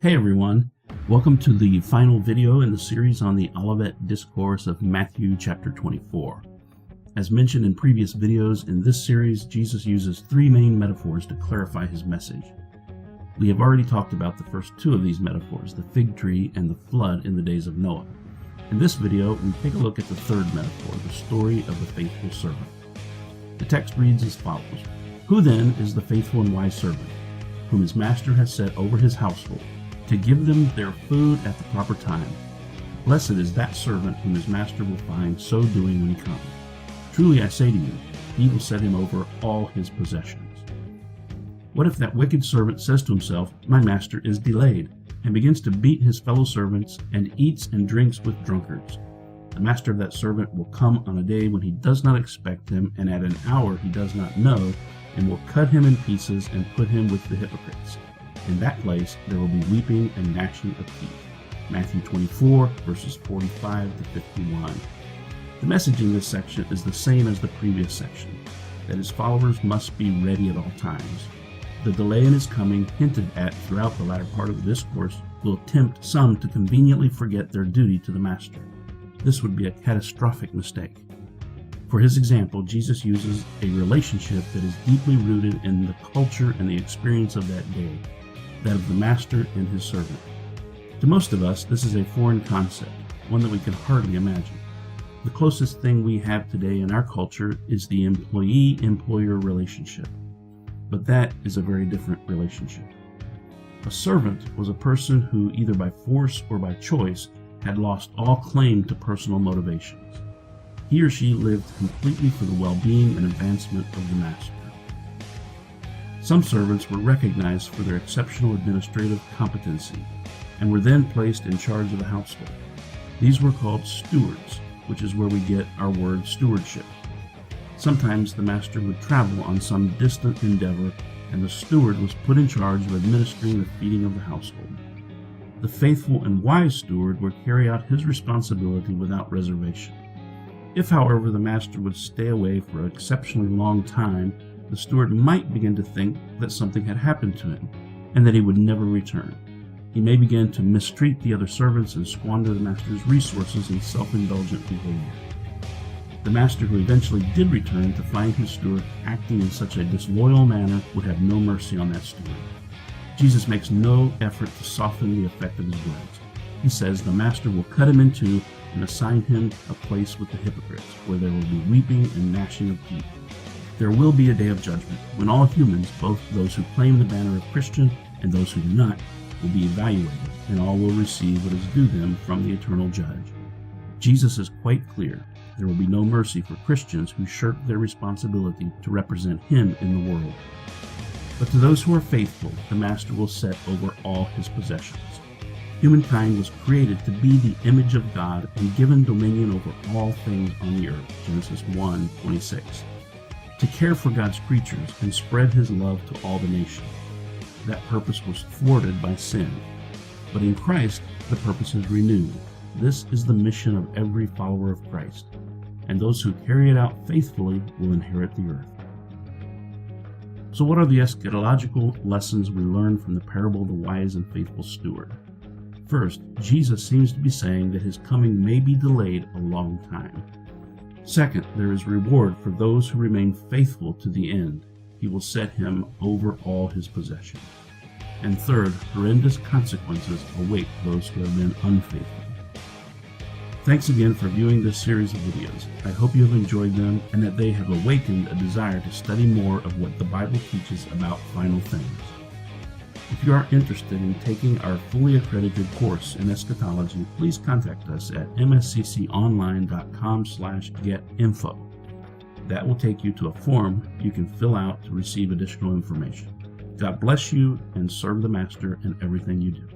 Hey everyone, welcome to the final video in the series on the Olivet Discourse of Matthew chapter 24. As mentioned in previous videos, in this series, Jesus uses three main metaphors to clarify his message. We have already talked about the first two of these metaphors, the fig tree and the flood in the days of Noah. In this video, we take a look at the third metaphor, the story of the faithful servant. The text reads as follows: Who then is the faithful and wise servant, whom his master has set over his household, to give them their food at the proper time? Blessed is that servant whom his master will find so doing when he comes. Truly I say to you, he will set him over all his possessions. What if that wicked servant says to himself, My master is delayed, and begins to beat his fellow servants, and eats and drinks with drunkards? The master of that servant will come on a day when he does not expect him, and at an hour he does not know, and will cut him in pieces and put him with the hypocrites. In that place there will be weeping and gnashing of teeth. Matthew 24, verses 45 to 51. The message in this section is the same as the previous section, that his followers must be ready at all times. The delay in his coming, hinted at throughout the latter part of the discourse, will tempt some to conveniently forget their duty to the master. This would be a catastrophic mistake. For his example, Jesus uses a relationship that is deeply rooted in the culture and the experience of that day, that of the master and his servant. To most of us, this is a foreign concept, one that we can hardly imagine. The closest thing we have today in our culture is the employee-employer relationship, but that is a very different relationship. A servant was a person who, either by force or by choice, had lost all claim to personal motivations. He or she lived completely for the well-being and advancement of the master. Some servants were recognized for their exceptional administrative competency and were then placed in charge of the household. These were called stewards, which is where we get our word stewardship. Sometimes the master would travel on some distant endeavor, and the steward was put in charge of administering the feeding of the household. The faithful and wise steward would carry out his responsibility without reservation. If, however, the master would stay away for an exceptionally long time, the steward might begin to think that something had happened to him, and that he would never return. He may begin to mistreat the other servants and squander the master's resources in self-indulgent behavior. The master who eventually did return to find his steward acting in such a disloyal manner would have no mercy on that steward. Jesus makes no effort to soften the effect of his words. He says the master will cut him in two and assign him a place with the hypocrites, where there will be weeping and gnashing of teeth. There will be a day of judgment when all humans, both those who claim the banner of Christian and those who do not, will be evaluated, and all will receive what is due them from the eternal judge. Jesus is quite clear. There will be no mercy for Christians who shirk their responsibility to represent him in the world. But to those who are faithful, the master will set over all his possessions. Humankind was created to be the image of God and given dominion over all things on the earth, Genesis 1:26. To care for God's creatures and spread his love to all the nations. That purpose was thwarted by sin. But in Christ, the purpose is renewed. This is the mission of every follower of Christ, and those who carry it out faithfully will inherit the earth. So what are the eschatological lessons we learn from the parable of the wise and faithful steward? First, Jesus seems to be saying that his coming may be delayed a long time. Second, there is reward for those who remain faithful to the end. He will set him over all his possessions. And third, horrendous consequences await those who have been unfaithful. Thanks again for viewing this series of videos. I hope you have enjoyed them and that they have awakened a desire to study more of what the Bible teaches about final things. If you are interested in taking our fully accredited course in eschatology, please contact us at mscconline.com/getinfo. That will take you to a form you can fill out to receive additional information. God bless you, and serve the Master in everything you do.